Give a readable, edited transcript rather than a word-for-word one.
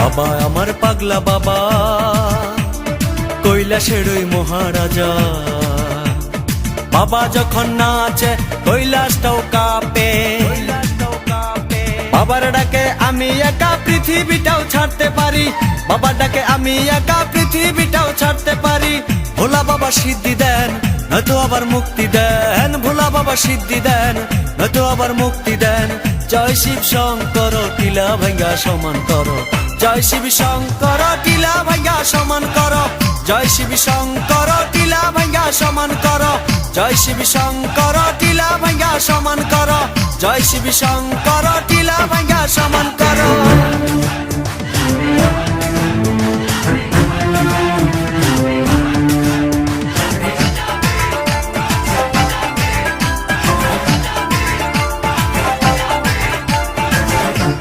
বাবা আমার পাগলা বাবা, কৈলাসের ওই মহারাজা। বাবা যখন নাচে কৈলাসটাও কাঁপে, বাবার ডাকে আমি একা পৃথিবীটাও ছাড়তে পারি, বাবার ডাকে আমি একা পৃথিবীটাও ছাড়তে পারি। ভোলা বাবা সিদ্ধি দেন নয়তো আবার মুক্তি দেন, ভোলা বাবা সিদ্ধি দেন নয়তো আবার মুক্তি দেন। জয় শিব শঙ্কর টিলা ভাঙ্গা সমান করো, জয় শিব শঙ্কর টিলা ভাঙ্গা সমান করো, জয় শিব শঙ্কর টিলা ভাঙ্গা সমান করো, জয় শিব শঙ্কর টিলা ভাঙ্গা সমান করো, জয় শিব শঙ্কর টিলা ভাঙ্গা সমান।